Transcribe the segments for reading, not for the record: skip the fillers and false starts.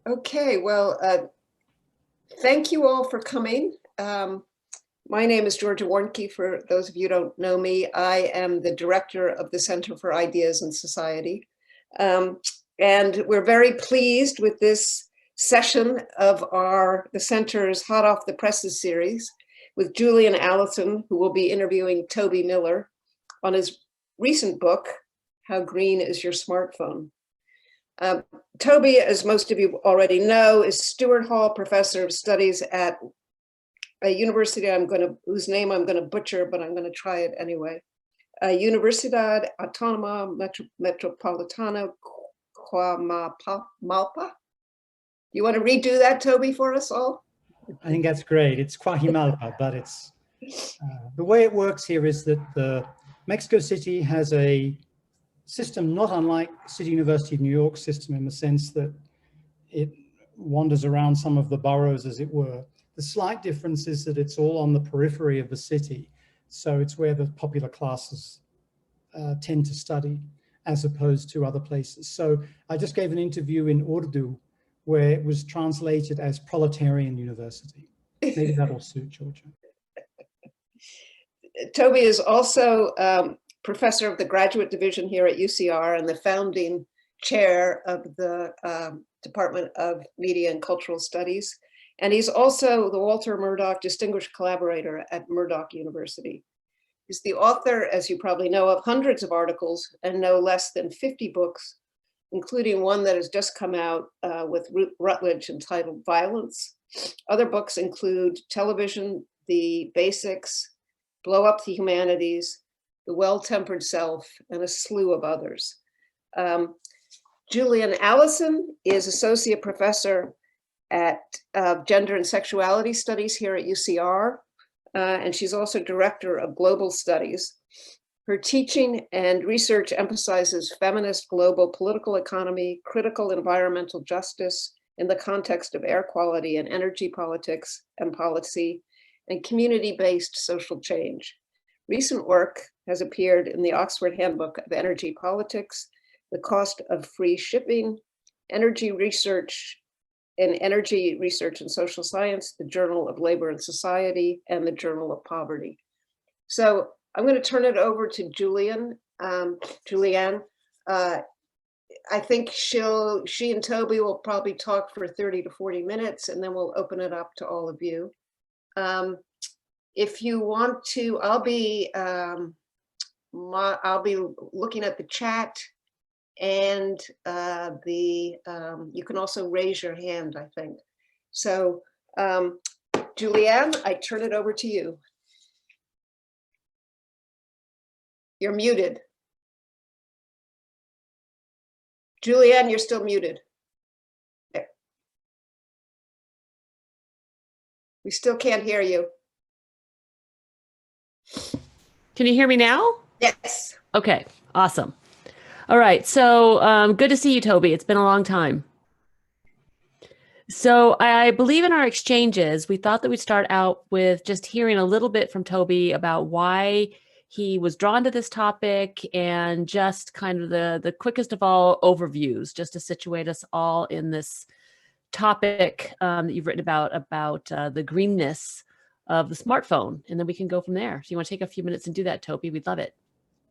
Okay, well, thank you all for coming. My name is Georgia Warnke. For those of you who don't know me, I am the director of the Center for Ideas and Society. And we're very pleased with this session of the Center's Hot Off the Presses series with Juliann Allison, who will be interviewing Toby Miller on his recent book, How Green Is Your Smartphone? Toby, as most of you already know, is Stewart Hall Professor of Studies at a university whose name I'm going to butcher, but I'm going to try it anyway. Universidad Autónoma Metropolitana Malpa. You want to redo that, Toby, for us all? I think that's great. It's Coajimalpa, but it's the way it works here is that the Mexico City has a system not unlike City University of New York system in the sense that it wanders around some of the boroughs, as it were. The slight difference is that it's all on the periphery of the city. So it's where the popular classes tend to study as opposed to other places. So I just gave an interview in Urdu where it was translated as Proletarian University. Maybe that'll suit Georgia. Toby is also professor of the graduate division here at UCR and the founding chair of the Department of Media and Cultural Studies. And he's also the Walter Murdoch Distinguished Collaborator at Murdoch University. He's the author, as you probably know, of hundreds of articles and no less than 50 books, including one that has just come out with Routledge entitled Violence. Other books include Television, The Basics, Blow Up the Humanities, The Well-Tempered Self, and a slew of others. Juliann Allison is Associate Professor at Gender and Sexuality Studies here at UCR, and she's also Director of Global Studies. Her teaching and research emphasizes feminist global political economy, critical environmental justice in the context of air quality and energy politics and policy, and community-based social change. Recent work has appeared in the Oxford Handbook of Energy Politics, The Cost of Free Shipping, Energy Research and Social Science, the Journal of Labor and Society, and the Journal of Poverty. So I'm going to turn it over to Juliann. I think she and Toby will probably talk for 30 to 40 minutes, and then we'll open it up to all of you. If you want to, I'll be looking at the chat, and you can also raise your hand, I think. So, Juliann, I turn it over to you. You're muted. Juliann, you're still muted. There. We still can't hear you. Can you hear me now? Yes. Okay, awesome. All right, so good to see you, Toby. It's been a long time. So I believe in our exchanges, we thought that we'd start out with just hearing a little bit from Toby about why he was drawn to this topic and just kind of the quickest of all overviews, just to situate us all in this topic that you've written about the greenness of the smartphone, and then we can go from there. So you want to take a few minutes and do that, Toby? We'd love it.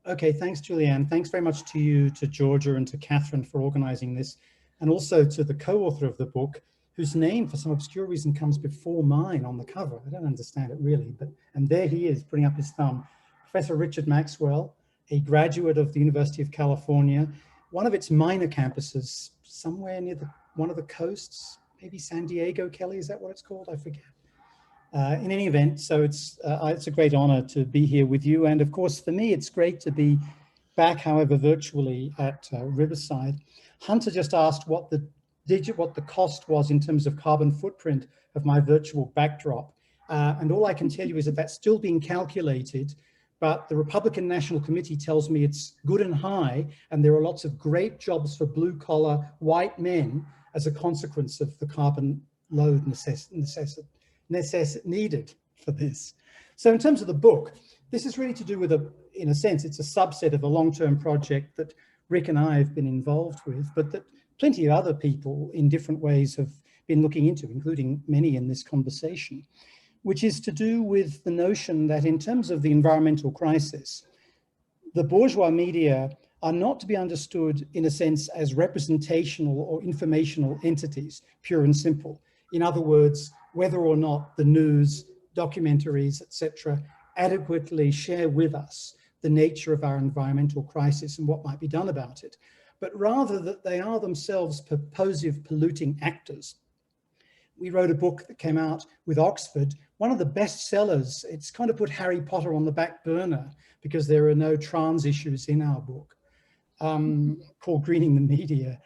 Okay, thanks, Juliann. Thanks very much to you, to Georgia, and to Catherine for organizing this, and also to the co-author of the book, whose name, for some obscure reason, comes before mine on the cover. I don't understand it really, and there he is, putting up his thumb. Professor Richard Maxwell, a graduate of the University of California, one of its minor campuses, somewhere near one of the coasts, maybe San Diego, Kelly, is that what it's called? I forget. In any event, so it's a great honor to be here with you. And of course, for me, it's great to be back, however, virtually at Riverside. Hunter just asked what the cost was in terms of carbon footprint of my virtual backdrop. And all I can tell you is that that's still being calculated, but the Republican National Committee tells me it's good and high, and there are lots of great jobs for blue-collar white men as a consequence of the carbon load needed for this. So in terms of the book, this is really to do with in a sense, it's a subset of a long-term project that Rick and I have been involved with, but that plenty of other people in different ways have been looking into, including many in this conversation, which is to do with the notion that in terms of the environmental crisis, the bourgeois media are not to be understood in a sense as representational or informational entities, pure and simple. In other words, whether or not the news, documentaries, etc., adequately share with us the nature of our environmental crisis and what might be done about it, but rather that they are themselves purposive polluting actors. We wrote a book that came out with Oxford, one of the best sellers. It's kind of put Harry Potter on the back burner because there are no trans issues in our book, called Greening the Media.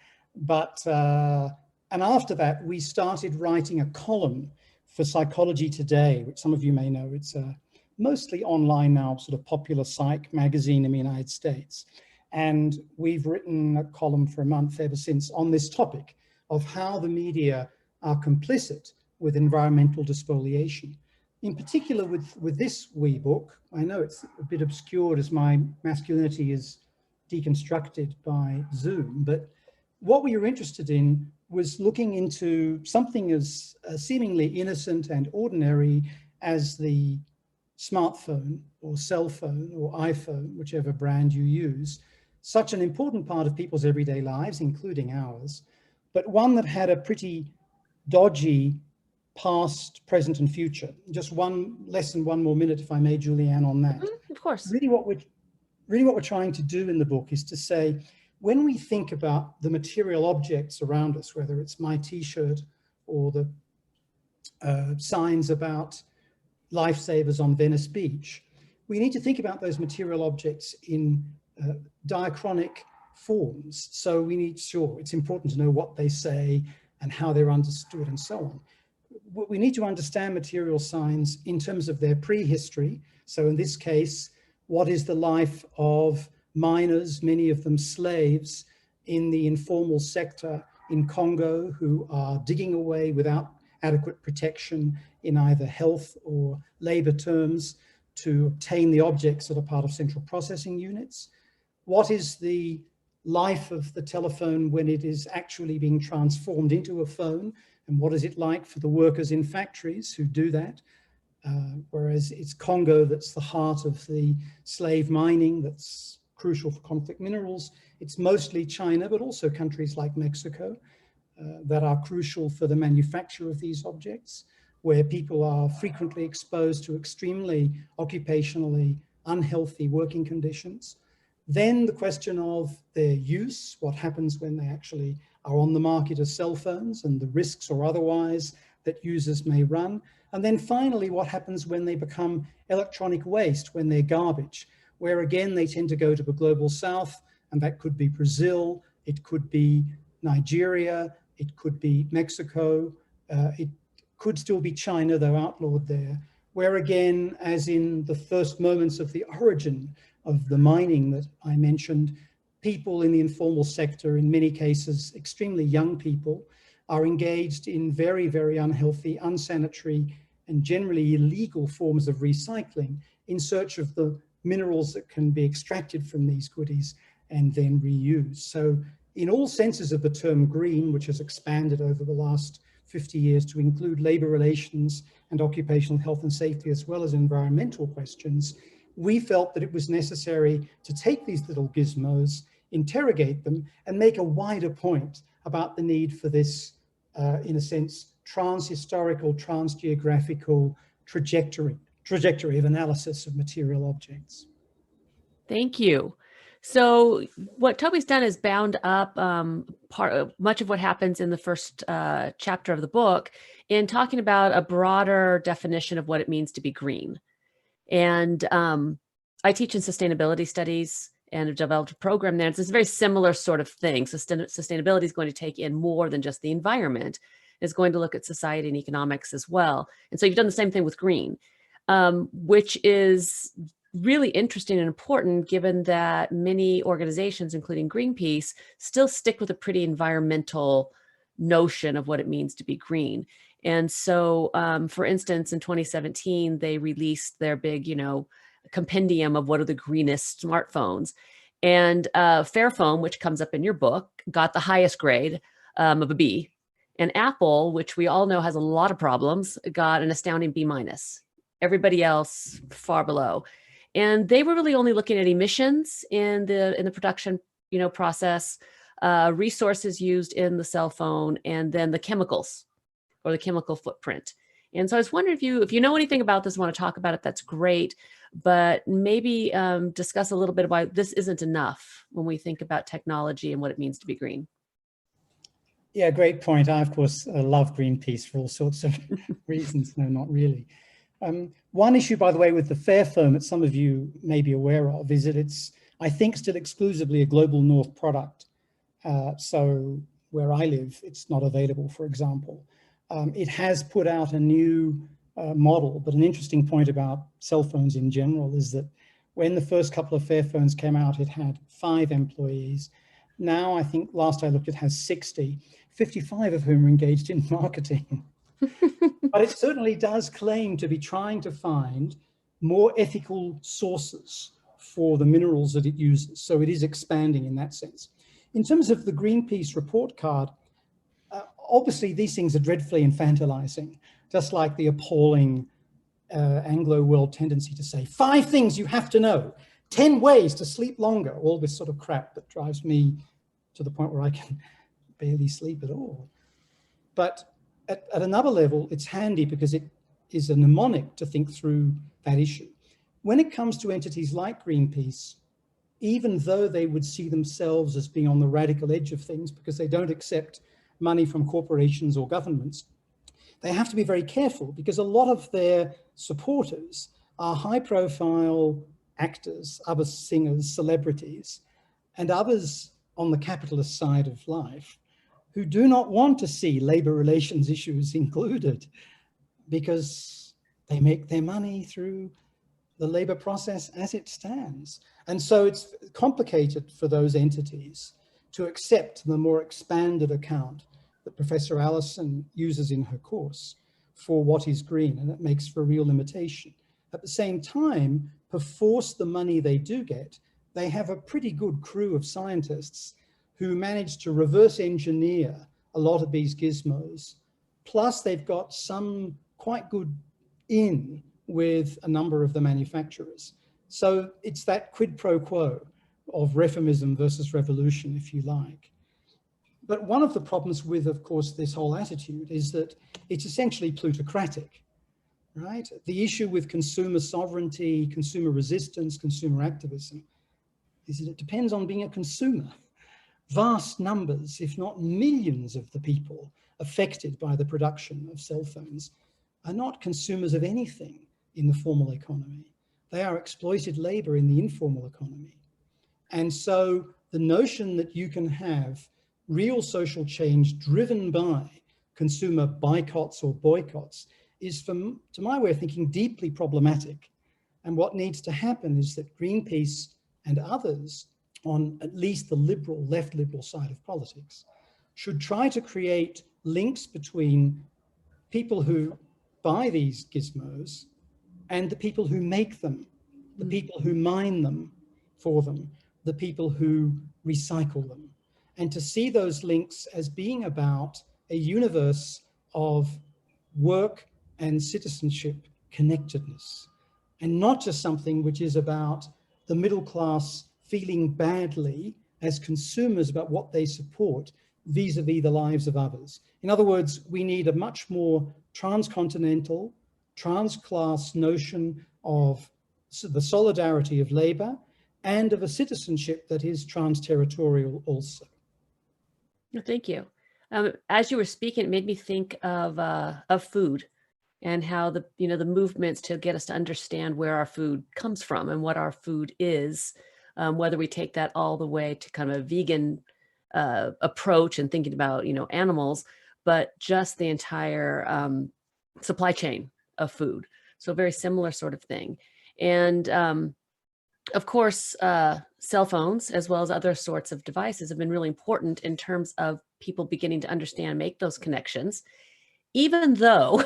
And after that, we started writing a column for Psychology Today, which some of you may know. It's a mostly online now, sort of popular psych magazine in the United States. And we've written a column for a month ever since on this topic of how the media are complicit with environmental despoliation. In particular with this wee book, I know it's a bit obscured as my masculinity is deconstructed by Zoom, but what we were interested in was looking into something as seemingly innocent and ordinary as the smartphone or cell phone or iPhone, whichever brand you use, such an important part of people's everyday lives, including ours, but one that had a pretty dodgy past, present, and future. Just less than one more minute, if I may, Julianne, on that. Of course. Really what we're trying to do in the book is to say, when we think about the material objects around us, whether it's my t-shirt or the signs about lifesavers on Venice Beach, we need to think about those material objects in diachronic forms. So it's important to know what they say and how they're understood and so on. We need to understand material signs in terms of their prehistory. So in this case, what is the life of miners, many of them slaves, in the informal sector in Congo who are digging away without adequate protection in either health or labor terms to obtain the objects that are part of central processing units? What is the life of the telephone when it is actually being transformed into a phone? And what is it like for the workers in factories who do that? Whereas it's Congo that's the heart of the slave mining that's crucial for conflict minerals. It's mostly China, but also countries like Mexico that are crucial for the manufacture of these objects, where people are frequently exposed to extremely occupationally unhealthy working conditions. Then the question of their use, what happens when they actually are on the market as cell phones and the risks or otherwise that users may run. And then finally, what happens when they become electronic waste, when they're garbage, where again, they tend to go to the global south, and that could be Brazil, it could be Nigeria, it could be Mexico, it could still be China, though outlawed there, where again, as in the first moments of the origin of the mining that I mentioned, people in the informal sector, in many cases, extremely young people, are engaged in very, very unhealthy, unsanitary, and generally illegal forms of recycling in search of the minerals that can be extracted from these goodies and then reused. So in all senses of the term green, which has expanded over the last 50 years to include labor relations and occupational health and safety, as well as environmental questions, we felt that it was necessary to take these little gizmos, interrogate them, and make a wider point about the need for this, in a sense, trans-historical, trans-geographical trajectory of analysis of material objects. Thank you. So what Toby's done is bound up much of what happens in the first chapter of the book in talking about a broader definition of what it means to be green. And I teach in sustainability studies and have developed a program there. It's a very similar sort of thing. Sustainability is going to take in more than just the environment. It's going to look at society and economics as well. And so you've done the same thing with green, which is really interesting and important given that many organizations, including Greenpeace, still stick with a pretty environmental notion of what it means to be green. And so, for instance, in 2017, they released their big, compendium of what are the greenest smartphones. And Fairphone, which comes up in your book, got the highest grade of a B. And Apple, which we all know has a lot of problems, got an astounding B-. Everybody else far below. And they were really only looking at emissions in the production, process, resources used in the cell phone, and then the chemicals or the chemical footprint. And so I was wondering if you know anything about this, want to talk about it, that's great. But maybe discuss a little bit why this isn't enough when we think about technology and what it means to be green. Yeah, great point. I, of course, love Greenpeace for all sorts of reasons. No, not really. One issue, by the way, with the Fair Firm that some of you may be aware of is that it's, I think, still exclusively a global north product. So where I live, it's not available, for example. It has put out a new model, but an interesting point about cell phones in general is that when the first couple of Fair phones came out, it had 5 employees. Now, I think last I looked, it has 60, 55 of whom are engaged in marketing. But it certainly does claim to be trying to find more ethical sources for the minerals that it uses. So it is expanding in that sense. In terms of the Greenpeace report card, obviously these things are dreadfully infantilizing, just like the appalling Anglo-world tendency to say 5 things you have to know, 10 ways to sleep longer, all this sort of crap that drives me to the point where I can barely sleep at all. But at another level, it's handy because it is a mnemonic to think through that issue. When it comes to entities like Greenpeace, even though they would see themselves as being on the radical edge of things because they don't accept money from corporations or governments, they have to be very careful because a lot of their supporters are high-profile actors, other singers, celebrities, and others on the capitalist side of life who do not want to see labor relations issues included because they make their money through the labor process as it stands. And so it's complicated for those entities to accept the more expanded account that Professor Allison uses in her course for what is green, and it makes for a real limitation. At the same time, perforce the money they do get, they have a pretty good crew of scientists who managed to reverse engineer a lot of these gizmos. Plus they've got some quite good in with a number of the manufacturers. So it's that quid pro quo of reformism versus revolution, if you like. But one of the problems with, of course, this whole attitude is that it's essentially plutocratic, right? The issue with consumer sovereignty, consumer resistance, consumer activism is that it depends on being a consumer. Vast numbers, if not millions of the people affected by the production of cell phones are not consumers of anything in the formal economy. They are exploited labor in the informal economy. And so the notion that you can have real social change driven by consumer boycotts or boycotts is, to my way of thinking, deeply problematic. And what needs to happen is that Greenpeace and others on at least the liberal, left liberal side of politics should try to create links between people who buy these gizmos and the people who make them, the people who mine them for them, the people who recycle them, and to see those links as being about a universe of work and citizenship connectedness, and not just something which is about the middle class feeling badly as consumers about what they support vis-a-vis the lives of others. In other words, we need a much more transcontinental, trans-class notion of the solidarity of labor and of a citizenship that is trans-territorial also. Thank you. As you were speaking, it made me think of food and how the movements to get us to understand where our food comes from and what our food is, whether we take that all the way to kind of a vegan approach and thinking about animals, but just the entire supply chain of food. So a very similar sort of thing. And of course, cell phones, as well as other sorts of devices, have been really important in terms of people beginning to understand, make those connections, even though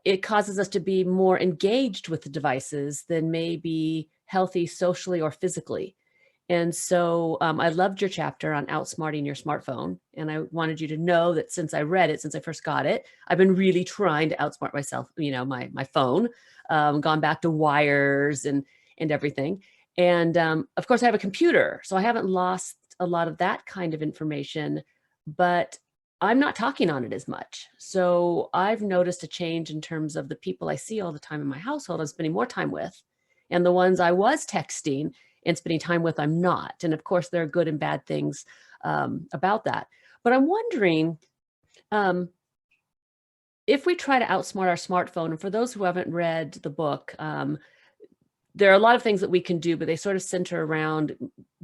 it causes us to be more engaged with the devices than maybe healthy socially or physically. And so I loved your chapter on outsmarting your smartphone. And I wanted you to know that since I read it, since I first got it, I've been really trying to outsmart myself, my phone, gone back to wires and everything. And of course, I have a computer, so I haven't lost a lot of that kind of information, but I'm not talking on it as much. So I've noticed a change in terms of the people I see all the time in my household I'm spending more time with, and the ones I was texting and spending time with, I'm not. And of course, there are good and bad things about that. But I'm wondering if we try to outsmart our smartphone, and for those who haven't read the book, there are a lot of things that we can do, but they sort of center around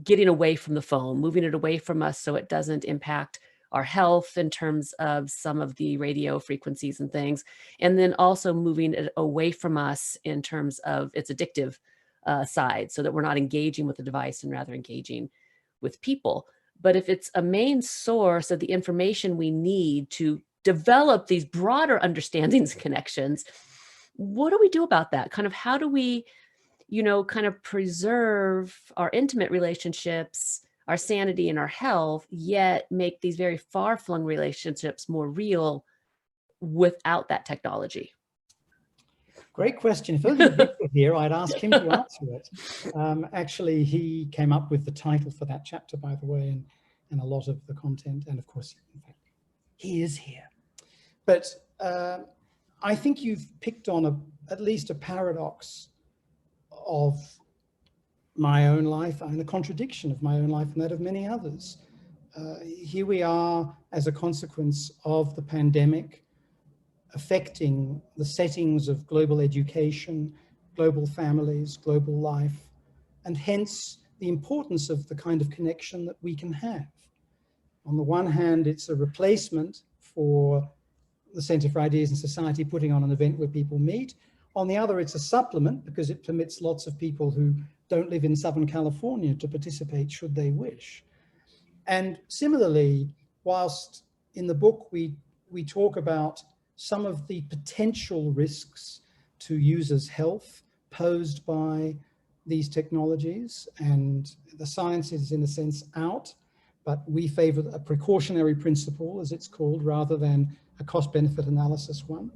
getting away from the phone, moving it away from us so it doesn't impact our health in terms of some of the radio frequencies and things. And then also moving it away from us in terms of its addictive side, so that we're not engaging with the device and rather engaging with people. But if it's a main source of the information we need to develop these broader understandings and connections, what do we do about that? Kind of how do we, kind of preserve our intimate relationships, our sanity and our health, yet make these very far-flung relationships more real without that technology? Great question. If only Vic were here, I'd ask him to answer it. Actually, he came up with the title for that chapter, by the way, and a lot of the content. And of course, in fact, he is here. But I think you've picked on at least a paradox of my own life and a contradiction of my own life and that of many others. Here we are as a consequence of the pandemic affecting the settings of global education, global families, global life, and hence the importance of the kind of connection that we can have. On the one hand, it's a replacement for the Centre for Ideas and Society putting on an event where people meet. On the other, it's a supplement because it permits lots of people who don't live in Southern California to participate should they wish. And similarly, whilst in the book we talk about some of the potential risks to users' health posed by these technologies, and the science is in a sense out, but we favor a precautionary principle, as it's called, rather than a cost-benefit analysis one.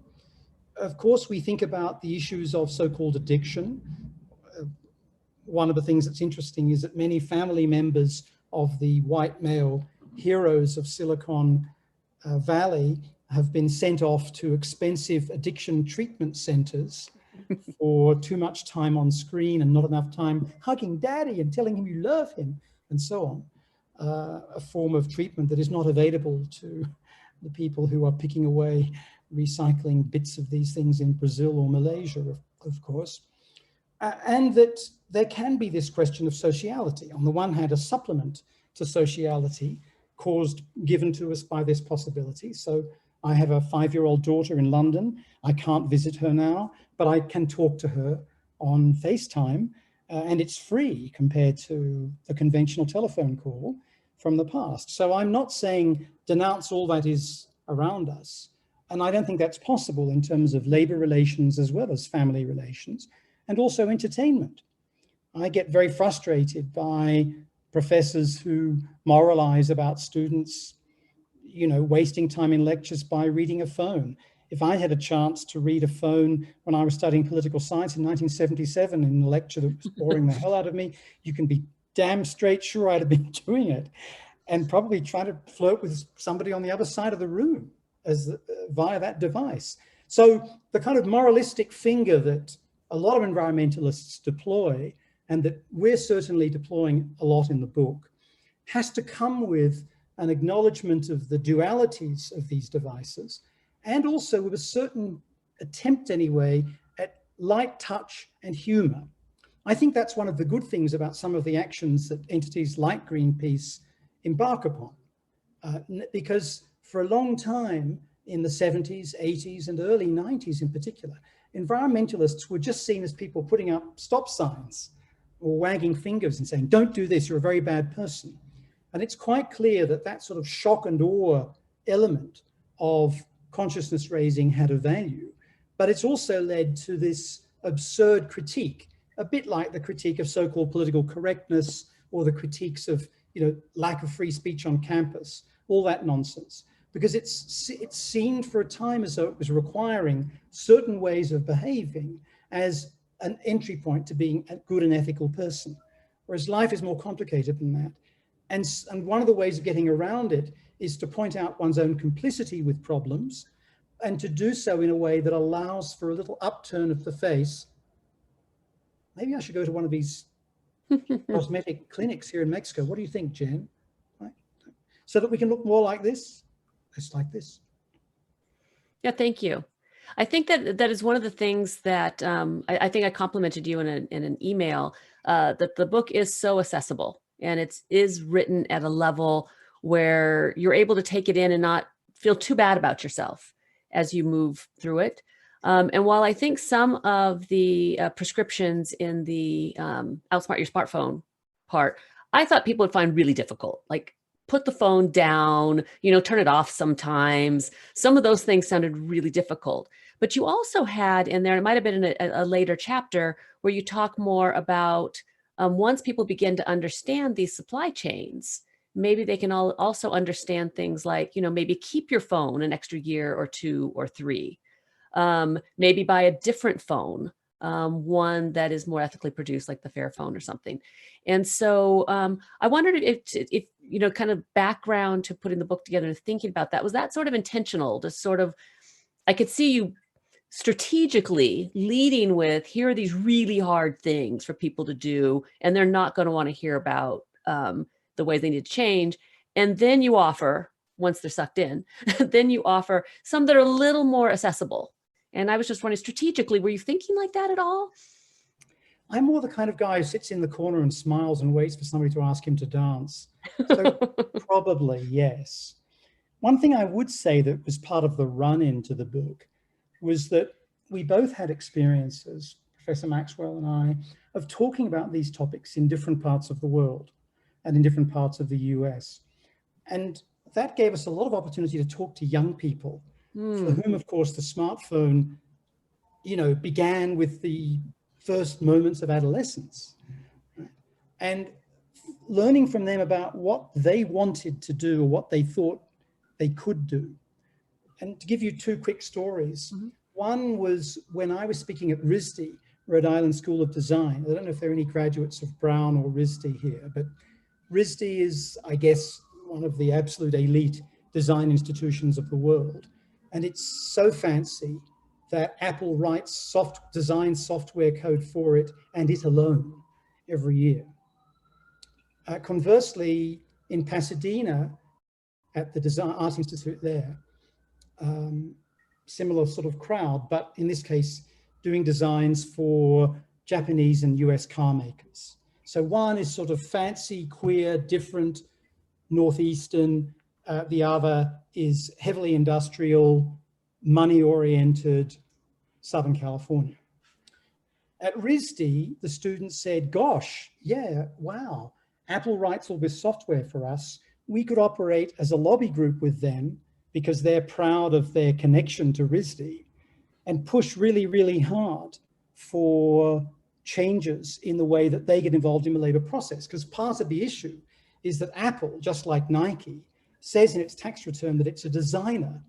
Of course, we think about the issues of so-called addiction. One of the things that's interesting is that many family members of the white male heroes of Silicon Valley have been sent off to expensive addiction treatment centers for too much time on screen and not enough time hugging daddy and telling him you love him and so on. A form of treatment that is not available to the people who are picking away, recycling bits of these things in Brazil or Malaysia, of course. And that there can be this question of sociality. On the one hand, a supplement to sociality given to us by this possibility. So I have a 5-year-old daughter in London. I can't visit her now, but I can talk to her on FaceTime, and it's free compared to the conventional telephone call from the past. So I'm not saying denounce all that is around us. And I don't think that's possible in terms of labor relations as well as family relations, and also entertainment. I get very frustrated by professors who moralize about students, wasting time in lectures by reading a phone. If I had a chance to read a phone when I was studying political science in 1977 in a lecture that was boring the hell out of me, you can be damn straight sure I'd have been doing it, and probably try to flirt with somebody on the other side of the room via that device. So the kind of moralistic finger that a lot of environmentalists deploy, and that we're certainly deploying a lot in the book, has to come with an acknowledgement of the dualities of these devices, and also with a certain attempt anyway at light touch and humor. I think that's one of the good things about some of the actions that entities like Greenpeace embark upon, because for a long time in the 70s, 80s, and early 90s in particular, environmentalists were just seen as people putting up stop signs or wagging fingers and saying, don't do this, you're a very bad person. And it's quite clear that that sort of shock and awe element of consciousness raising had a value, but it's also led to this absurd critique, a bit like the critique of so-called political correctness or the critiques of, lack of free speech on campus, all that nonsense, because it's seen for a time as though it was requiring certain ways of behaving as an entry point to being a good and ethical person, whereas life is more complicated than that. And one of the ways of getting around it is to point out one's own complicity with problems, and to do so in a way that allows for a little upturn of the face. Maybe I should go to one of these cosmetic clinics here in Mexico. What do you think, Jen? Right? So that we can look more like this, less like this. Yeah, thank you. I think that is one of the things that I think I complimented you in an email, that the book is so accessible, and it is written at a level where you're able to take it in and not feel too bad about yourself as you move through it. And while I think some of the prescriptions in the outsmart your smartphone part, I thought people would find really difficult, like put the phone down, turn it off sometimes. Some of those things sounded really difficult. But you also had in there, it might have been in a later chapter, where you talk more about once people begin to understand these supply chains, maybe they can also understand things like, maybe keep your phone an extra year or 2 or 3. Maybe buy a different phone, one that is more ethically produced, like the Fairphone or something. And so I wondered if kind of background to putting the book together and thinking about that, was that sort of intentional to sort of, I could see you strategically leading with, here are these really hard things for people to do, and they're not going to want to hear about the way they need to change. And then you offer, once they're sucked in, then you offer some that are a little more accessible. And I was just wondering, strategically, were you thinking like that at all? I'm more the kind of guy who sits in the corner and smiles and waits for somebody to ask him to dance. So probably, yes. One thing I would say that was part of the run into the book was that we both had experiences, Professor Maxwell and I, of talking about these topics in different parts of the world and in different parts of the US. And that gave us a lot of opportunity to talk to young people, for whom, of course, the smartphone, began with the first moments of adolescence. And learning from them about what they wanted to do or what they thought they could do. And to give you 2 quick stories. One was when I was speaking at RISD, Rhode Island School of Design. I don't know if there are any graduates of Brown or RISD here, but RISD is, I guess, one of the absolute elite design institutions of the world. And it's so fancy that Apple writes design software code for it, and it alone, every year. Conversely, in Pasadena, at the Design Art Institute there, similar sort of crowd, but in this case, doing designs for Japanese and US car makers. So one is sort of fancy, queer, different, Northeastern. The other is heavily industrial, money-oriented, Southern California. At RISD, the students said, gosh, yeah, wow, Apple writes all this software for us. We could operate as a lobby group with them because they're proud of their connection to RISD, and push really, really hard for changes in the way that they get involved in the labor process. Because part of the issue is that Apple, just like Nike, says in its tax return that it's a designer.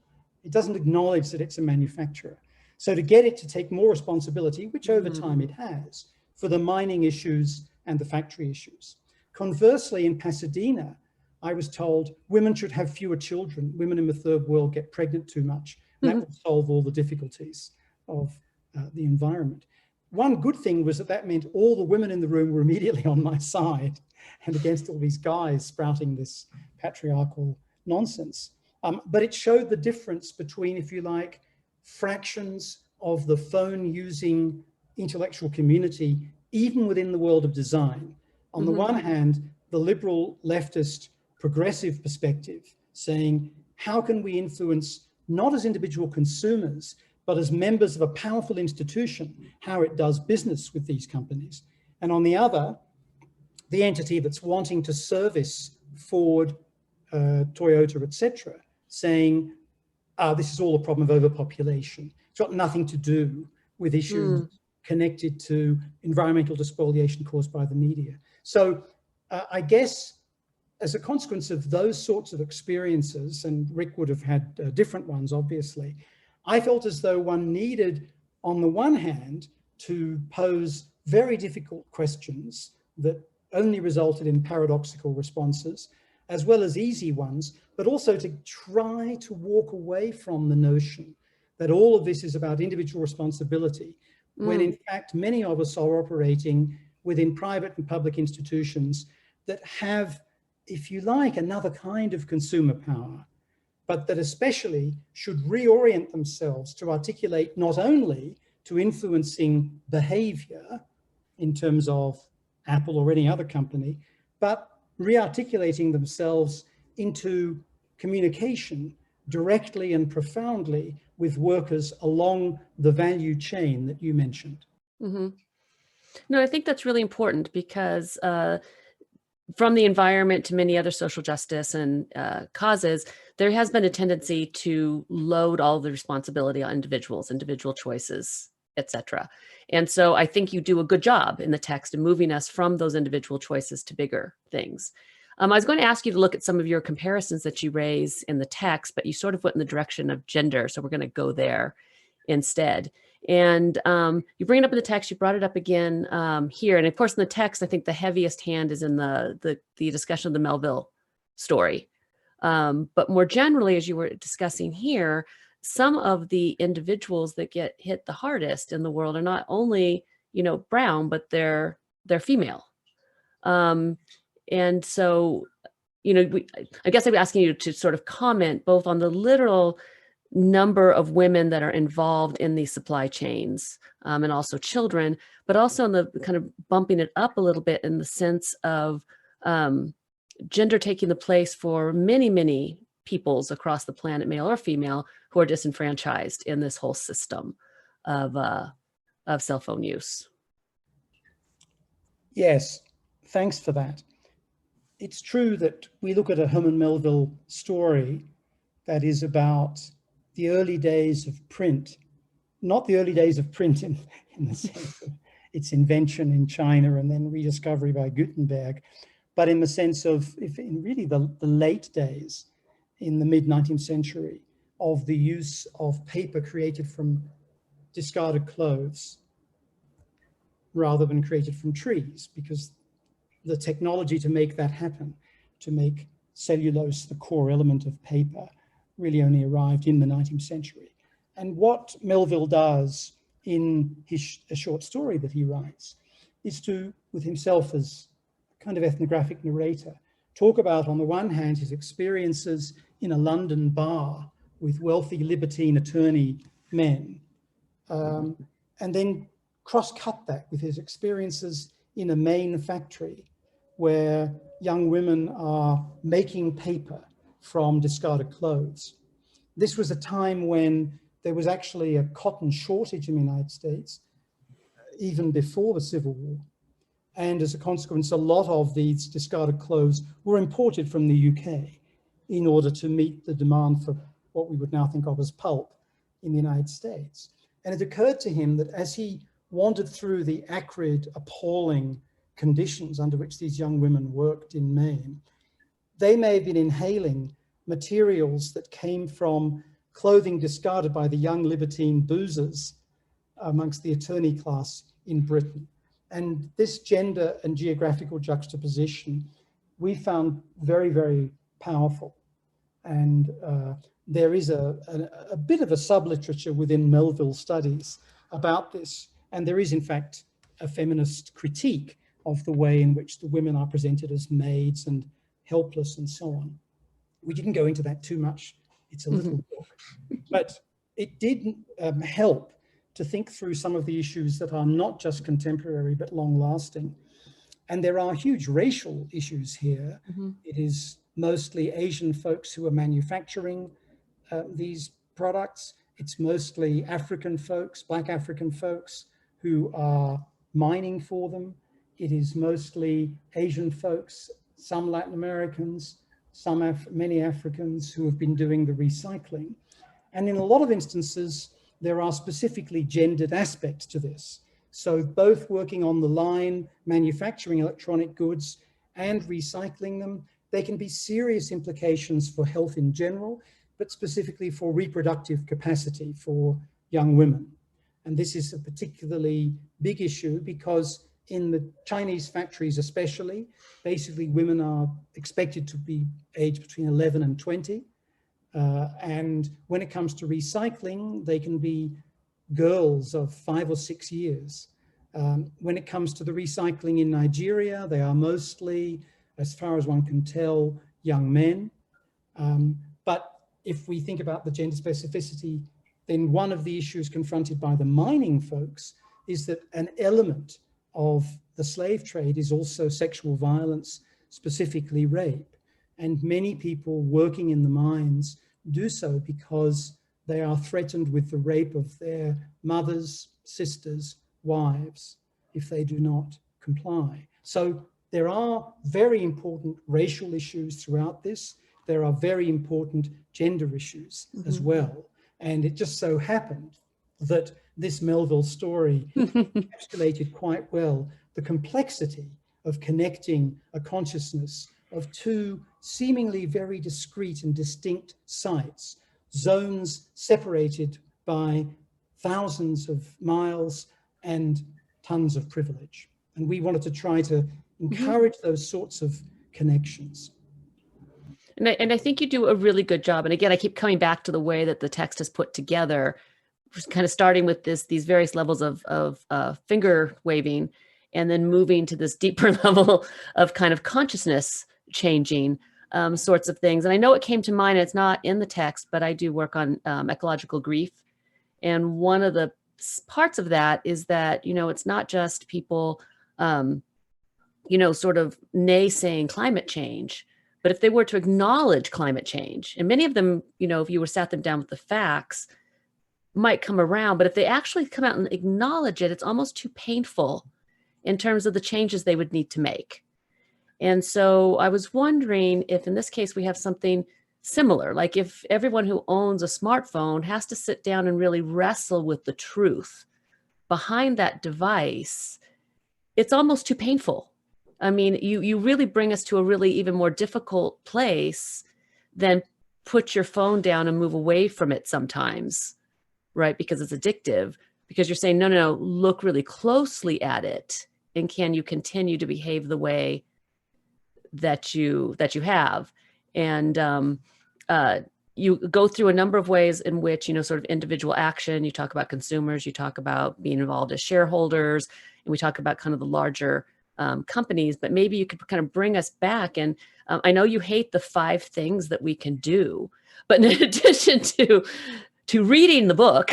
It doesn't acknowledge that it's a manufacturer. So to get it to take more responsibility, which over time it has, for the mining issues and the factory issues. Conversely, in Pasadena, I was told women should have fewer children. Women in the third world get pregnant too much. And that would solve all the difficulties of the environment. One good thing was that meant all the women in the room were immediately on my side and against all these guys sprouting this patriarchal nonsense. But it showed the difference between, if you like, fractions of the phone-using intellectual community, even within the world of design. On the one hand, the liberal, leftist, progressive perspective, saying, how can we influence, not as individual consumers, but as members of a powerful institution, how it does business with these companies. And on the other, the entity that's wanting to service Ford, Toyota, etc., saying, this is all a problem of overpopulation. It's got nothing to do with issues connected to environmental despoliation caused by the media. So I guess as a consequence of those sorts of experiences, and Rick would have had different ones, obviously, I felt as though one needed, on the one hand, to pose very difficult questions that only resulted in paradoxical responses, as well as easy ones, but also to try to walk away from the notion that all of this is about individual responsibility, when in fact many of us are operating within private and public institutions that have, if you like, another kind of consumer power, but that especially should reorient themselves to articulate not only to influencing behavior in terms of Apple or any other company, but rearticulating themselves into communication directly and profoundly with workers along the value chain that you mentioned. Mm-hmm. No, I think that's really important because from the environment to many other social justice and causes, there has been a tendency to load all the responsibility on individuals, individual choices, etc. And so I think you do a good job in the text in moving us from those individual choices to bigger things. I was going to ask you to look at some of your comparisons that you raise in the text, but you sort of went in the direction of gender. So we're going to go there instead. And you bring it up in the text, you brought it up again here. And of course, in the text, I think the heaviest hand is in the discussion of the Melville story. But more generally, as you were discussing here, some of the individuals that get hit the hardest in the world are not only, brown, but they're female. And so, I guess I'm asking you to sort of comment both on the literal number of women that are involved in these supply chains and also children, but also in the kind of bumping it up a little bit in the sense of gender taking the place for many, many peoples across the planet, male or female, who are disenfranchised in this whole system of cell phone use. Yes, thanks for that. It's true that we look at a Herman Melville story that is about the early days of print, not the early days of print in the sense of its invention in China and then rediscovery by Gutenberg, but in the sense of in really the late days in the mid-19th century of the use of paper created from discarded clothes rather than created from trees, because the technology to make that happen, to make cellulose the core element of paper, really only arrived in the 19th century. And what Melville does in a short story that he writes is to, with himself as kind of ethnographic narrator, talk about, on the one hand, his experiences in a London bar with wealthy libertine attorney men, and then cross-cut that with his experiences in a Maine factory where young women are making paper from discarded clothes. This was a time when there was actually a cotton shortage in the United States, even before the Civil War. And as a consequence, a lot of these discarded clothes were imported from the UK in order to meet the demand for what we would now think of as pulp in the United States. And it occurred to him that as he wandered through the acrid, appalling conditions under which these young women worked in Maine, they may have been inhaling materials that came from clothing discarded by the young libertine boozers amongst the attorney class in Britain. And this gender and geographical juxtaposition we found very, very powerful. And there is a bit of a sub-literature within Melville studies about this. And there is, in fact, a feminist critique of the way in which the women are presented as maids and helpless and so on. We didn't go into that too much. It's a little book, but it did help to think through some of the issues that are not just contemporary, but long lasting. And there are huge racial issues here. It is mostly Asian folks who are manufacturing these products. It's mostly African folks, Black African folks who are mining for them. It is mostly Asian folks, some Latin Americans, many Africans who have been doing the recycling. And in a lot of instances, there are specifically gendered aspects to this. So both working on the line, manufacturing electronic goods, and recycling them, there can be serious implications for health in general, but specifically for reproductive capacity for young women. And this is a particularly big issue because in the Chinese factories especially, basically women are expected to be aged between 11 and 20. And when it comes to recycling, they can be girls of 5 or 6 years. When it comes to the recycling in Nigeria, they are mostly, as far as one can tell, young men. But if we think about the gender specificity, then one of the issues confronted by the mining folks is that an element of the slave trade is also sexual violence, specifically rape. And many people working in the mines do so because they are threatened with the rape of their mothers, sisters, wives, if they do not comply. So there are very important racial issues throughout this. There are very important gender issues as well. And it just so happened that this Melville story encapsulated quite well the complexity of connecting a consciousness of two seemingly very discrete and distinct sites, zones separated by thousands of miles and tons of privilege. And we wanted to try to encourage those sorts of connections. And I think you do a really good job. And again, I keep coming back to the way that the text is put together, kind of starting with these various levels of finger waving, and then moving to this deeper level of kind of consciousness changing sorts of things. And I know it came to mind, it's not in the text, but I do work on ecological grief. And one of the parts of that is that, you know, it's not just people, you know, sort of naysaying climate change, but if they were to acknowledge climate change, and many of them, you know, if you were sat them down with the facts, might come around, but if they actually come out and acknowledge it, it's almost too painful in terms of the changes they would need to make. And so I was wondering if in this case we have something similar, like if everyone who owns a smartphone has to sit down and really wrestle with the truth behind that device, it's almost too painful. I mean, you really bring us to a really even more difficult place than put your phone down and move away from it sometimes, right? Because it's addictive, because you're saying, no, look really closely at it. And can you continue to behave the way that you have? And you go through a number of ways in which, you know, sort of individual action, you talk about consumers, you talk about being involved as shareholders, and we talk about kind of the larger companies, but maybe you could kind of bring us back. And I know you hate the 5 things that we can do, but in addition to reading the book,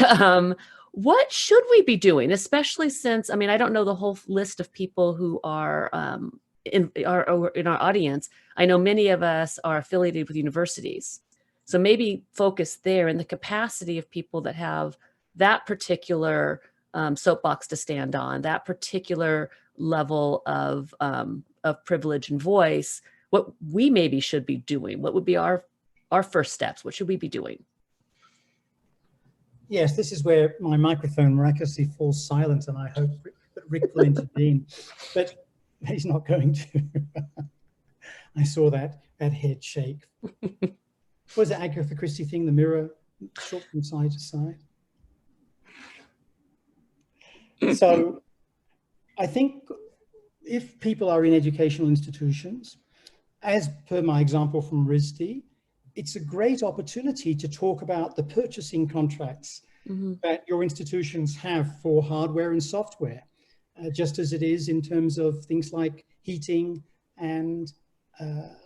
what should we be doing? Especially since, I mean, I don't know the whole list of people who are in our audience. I know many of us are affiliated with universities. So maybe focus there in the capacity of people that have that particular soapbox to stand on, that particular level of privilege and voice, what we maybe should be doing. What would be our first steps? What should we be doing? Yes, this is where my microphone miraculously falls silent, and I hope that Rick will intervene, but he's not going to. I saw that head shake. What was the Agatha Christie thing, the mirror, short from side to side? So I think if people are in educational institutions, as per my example from RISD, it's a great opportunity to talk about the purchasing contracts that your institutions have for hardware and software, just as it is in terms of things like heating and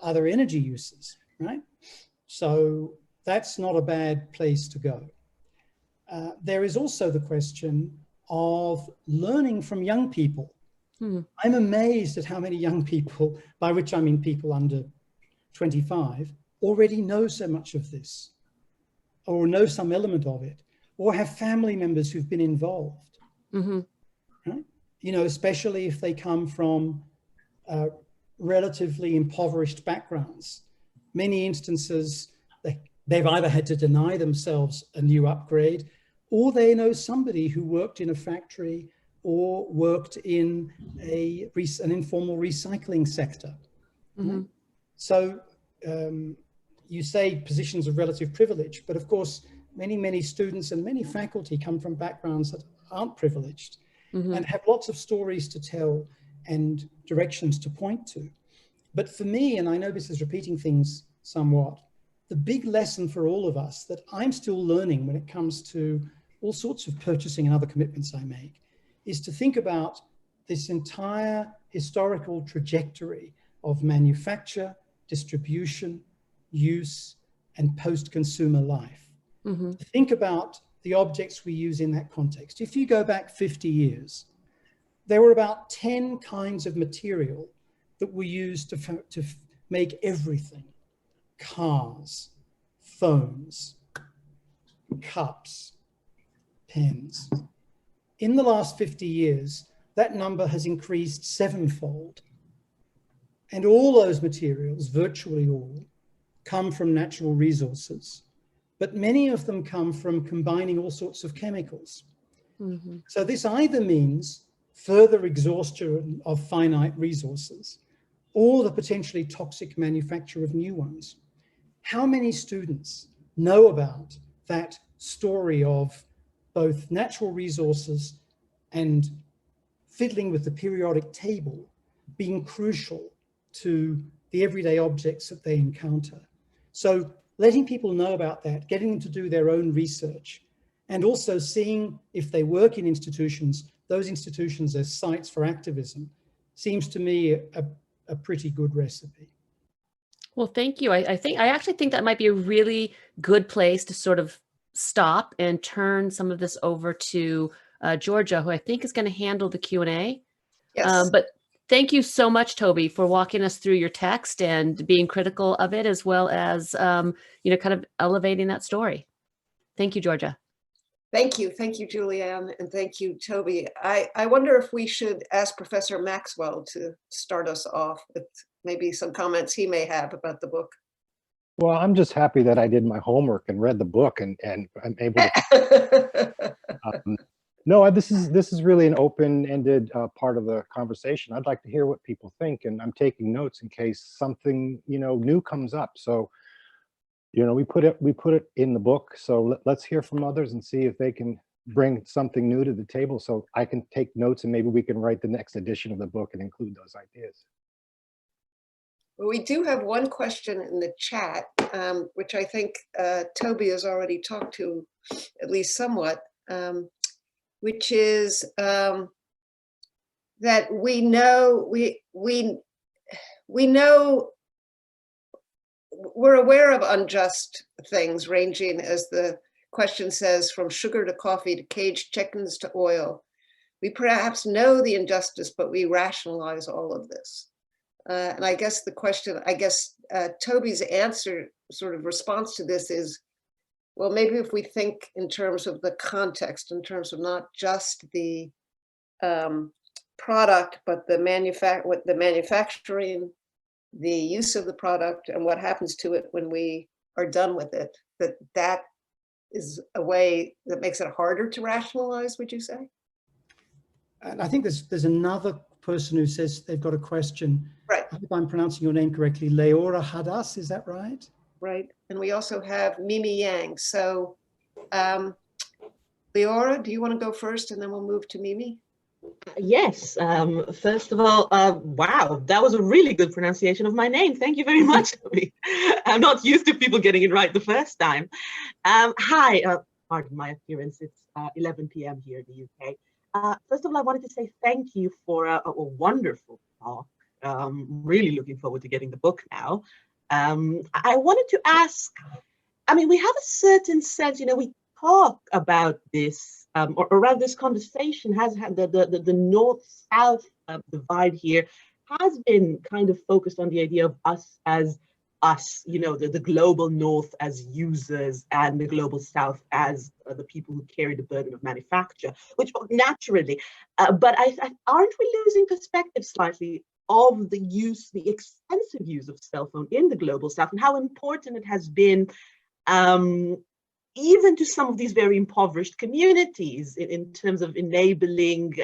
other energy uses, right? So that's not a bad place to go. There is also the question of learning from young people. I'm amazed at how many young people, by which I mean people under 25, already know so much of this, or know some element of it, or have family members who've been involved, right? You know, especially if they come from relatively impoverished backgrounds. Many instances, they've either had to deny themselves a new upgrade, or they know somebody who worked in a factory or worked in an informal recycling sector. Mhm. So you say positions of relative privilege, but of course, many students and many faculty come from backgrounds that aren't privileged and have lots of stories to tell and directions to point to. But for me, and I know this is repeating things somewhat, the big lesson for all of us that I'm still learning when it comes to all sorts of purchasing and other commitments I make is to think about this entire historical trajectory of manufacture, distribution, use, and post-consumer life. Think about the objects we use in that context. If you go back 50 years, there were about 10 kinds of material that were used to make everything. Cars, phones, cups, pens. In the last 50 years, that number has increased 7-fold. And all those materials, virtually all, come from natural resources, but many of them come from combining all sorts of chemicals. So this either means further exhaustion of finite resources or the potentially toxic manufacture of new ones. How many students know about that story of both natural resources and fiddling with the periodic table being crucial to the everyday objects that they encounter? So letting people know about that, getting them to do their own research, and also seeing if they work in institutions, those institutions as sites for activism, seems to me a pretty good recipe. Well, thank you. I actually think that might be a really good place to sort of stop and turn some of this over to Georgia, who I think is going to handle the Q&A. Yes. But thank you so much, Toby, for walking us through your text and being critical of it, as well as, kind of elevating that story. Thank you, Georgia. Thank you, Juliann, and thank you, Toby. I wonder if we should ask Professor Maxwell to start us off with maybe some comments he may have about the book. Well, I'm just happy that I did my homework and read the book, and I'm able to. No, this is really an open-ended part of the conversation. I'd like to hear what people think, and I'm taking notes in case something new comes up. So, we put it in the book. So let's hear from others and see if they can bring something new to the table. So I can take notes, and maybe we can write the next edition of the book and include those ideas. Well, we do have one question in the chat, which I think Toby has already talked to at least somewhat, which is that we know we're aware of unjust things ranging, as the question says, from sugar to coffee to caged chickens to oil. We perhaps know the injustice, but we rationalize all of this. And I guess the question, Toby's answer, sort of response to this is, well, maybe if we think in terms of the context, in terms of not just the product, but the manufacturing, the use of the product, and what happens to it when we are done with it, that is a way that makes it harder to rationalize, would you say? And I think there's another person who says they've got a question. Right. I hope I'm pronouncing your name correctly. Leora Hadas, is that right? Right. And we also have Mimi Yang. So Leora, do you want to go first and then we'll move to Mimi? Yes. First of all, wow, that was a really good pronunciation of my name. Thank you very much, Toby. I'm not used to people getting it right the first time. Hi, pardon my appearance. It's 11 p.m. here in the UK. First of all, I wanted to say thank you for a wonderful talk. Really looking forward to getting the book now. I wanted to ask, we have a certain sense, we talk about this, or rather this conversation has had the north-south divide here has been kind of focused on the idea of us as us, the global north as users and the global south as the people who carry the burden of manufacture, which naturally, but aren't we losing perspective slightly of the extensive use of cell phone in the global south, and how important it has been even to some of these very impoverished communities in terms of enabling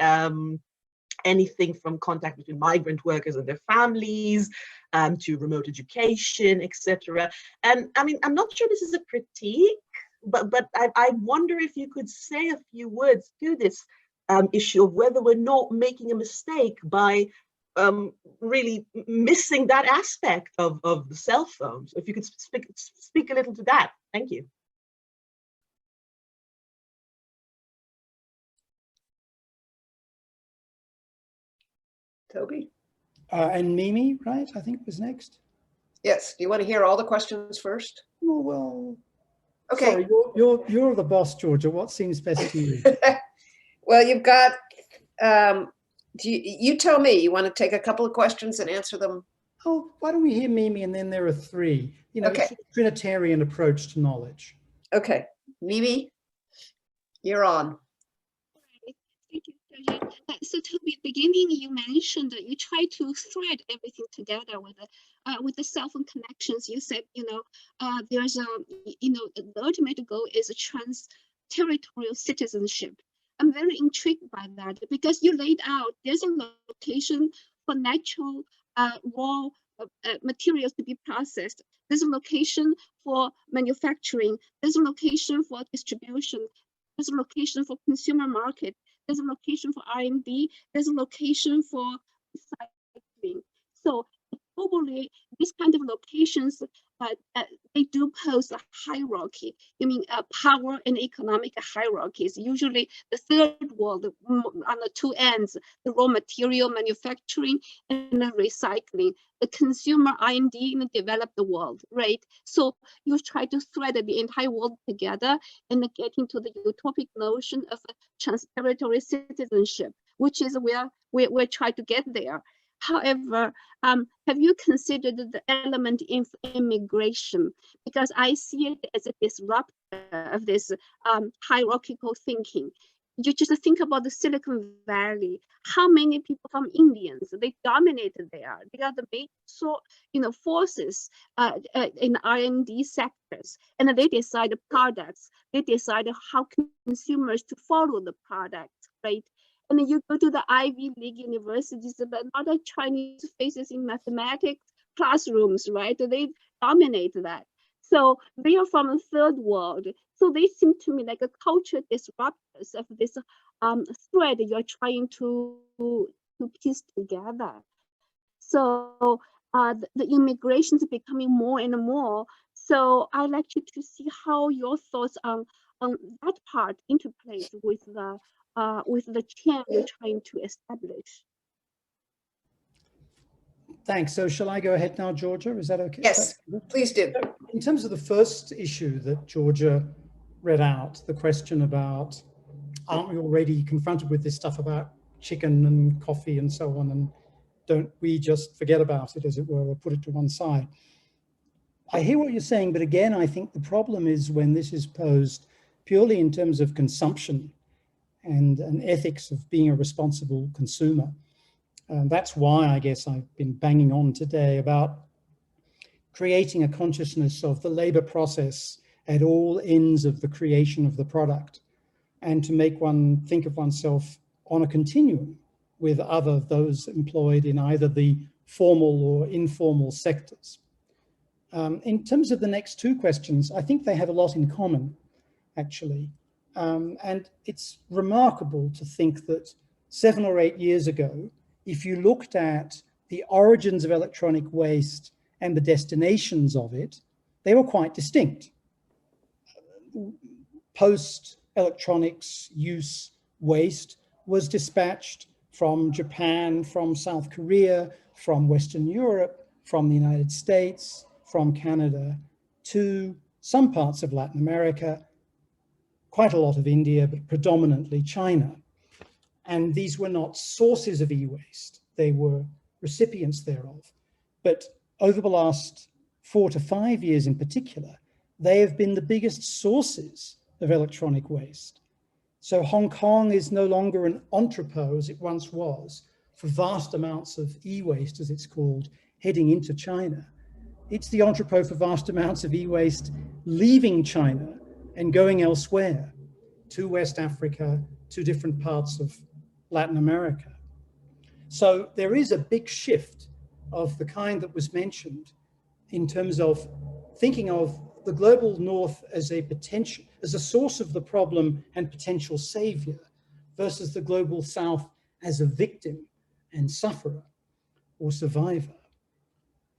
anything from contact between migrant workers and their families, to remote education, etc. And I mean, I'm not sure this is a critique, but I wonder if you could say a few words to this issue of whether we're not making a mistake by really missing that aspect of the cell phones. If you could speak a little to that. Thank you. Toby? And Mimi, right? I think was next. Yes. Do you want to hear all the questions first? Oh, well, Okay. sorry, you're the boss, Georgia. What seems best to you? Well, you've got, you tell me, you want to take a couple of questions and answer them? Oh, why don't we hear Mimi, and then there are three. You know, Okay. it's a Trinitarian approach to knowledge. Okay. Mimi, you're on. Thank you, Georgia. So Toby, at the beginning you mentioned that you try to thread everything together with the cell phone connections. You said, there's the ultimate goal is a trans-territorial citizenship. I'm very intrigued by that because you laid out there's a location for natural raw materials to be processed. There's a location for manufacturing. There's a location for distribution. There's a location for consumer market. There's a location for R&D. There's a location for recycling. So globally, these kind of locations, they do pose a hierarchy. I mean, power and economic hierarchies. Usually the third world on the two ends, the raw material manufacturing and the recycling, the consumer R&D in the developed world, right? So you try to thread the entire world together and get into the utopic notion of a trans-territorial citizenship, which is where we're trying to get there. However, have you considered the element in immigration? Because I see it as a disruptor of this hierarchical thinking. You just think about the Silicon Valley. How many people from Indians, they dominated there. They are the main forces in R&D sectors. And they decide the products. They decide how consumers to follow the product, right? And then you go to the Ivy League universities, but other Chinese faces in mathematics classrooms, right? They dominate that. So they are from the third world. So they seem to me like a culture disruptors of this thread you're trying to piece together. So the immigration is becoming more and more. So I'd like you to see how your thoughts on that part interplays with the chain you're trying to establish. Thanks. So shall I go ahead now, Georgia? Is that okay? Yes, please do. In terms of the first issue that Georgia read out, the question about, aren't we already confronted with this stuff about chicken and coffee and so on, and don't we just forget about it, as it were, or put it to one side? I hear what you're saying, but again, I think the problem is when this is posed purely in terms of consumption and an ethics of being a responsible consumer. That's why I guess I've been banging on today about creating a consciousness of the labor process at all ends of the creation of the product, and to make one think of oneself on a continuum with those employed in either the formal or informal sectors. In terms of the next two questions, I think they have a lot in common, actually. And it's remarkable to think that 7 or 8 years ago, if you looked at the origins of electronic waste and the destinations of it, they were quite distinct. Post-electronics use waste was dispatched from Japan, from South Korea, from Western Europe, from the United States, from Canada, to some parts of Latin America, quite a lot of India, but predominantly China. And these were not sources of e-waste, they were recipients thereof. But over the last 4 to 5 years in particular, they have been the biggest sources of electronic waste. So Hong Kong is no longer an entrepot, as it once was, for vast amounts of e-waste, as it's called, heading into China. It's the entrepot for vast amounts of e-waste leaving China and going elsewhere, to West Africa, to different parts of Latin America. So there is a big shift of the kind that was mentioned in terms of thinking of the global north as a potential, as a source of the problem and potential savior, versus the global south as a victim and sufferer or survivor.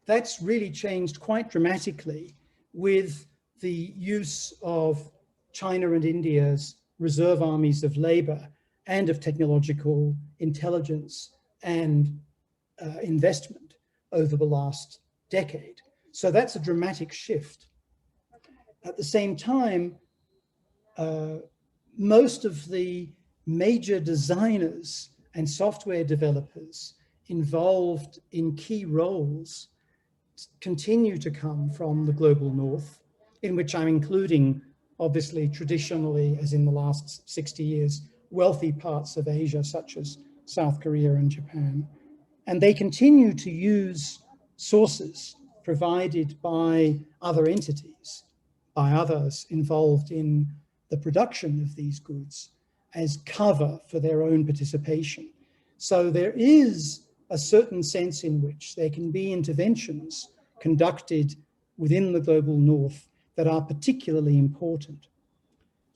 That's really changed quite dramatically with the use of China and India's reserve armies of labor and of technological intelligence and investment over the last decade. So that's a dramatic shift. At the same time, most of the major designers and software developers involved in key roles continue to come from the global north, in which I'm including, obviously, traditionally, as in the last 60 years, wealthy parts of Asia, such as South Korea and Japan. And they continue to use sources provided by other entities, by others involved in the production of these goods, as cover for their own participation. So there is a certain sense in which there can be interventions conducted within the global north that are particularly important.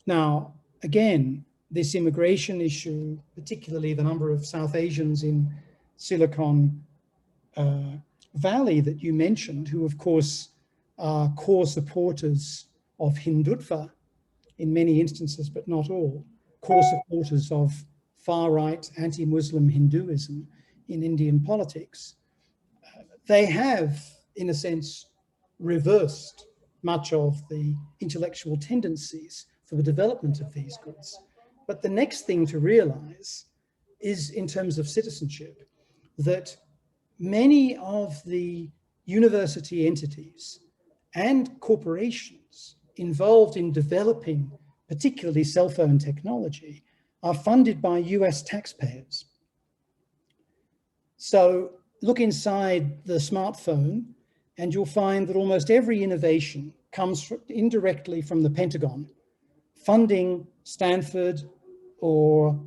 Now, again, this immigration issue, particularly the number of South Asians in Silicon Valley that you mentioned, who of course are core supporters of Hindutva in many instances, but not all, core supporters of far-right anti-Muslim Hinduism in Indian politics. They have, in a sense, reversed much of the intellectual tendencies for the development of these goods. But the next thing to realize is, in terms of citizenship, that many of the university entities and corporations involved in developing particularly cell phone technology are funded by US taxpayers. So look inside the smartphone and you'll find that almost every innovation comes indirectly from the Pentagon, funding Stanford or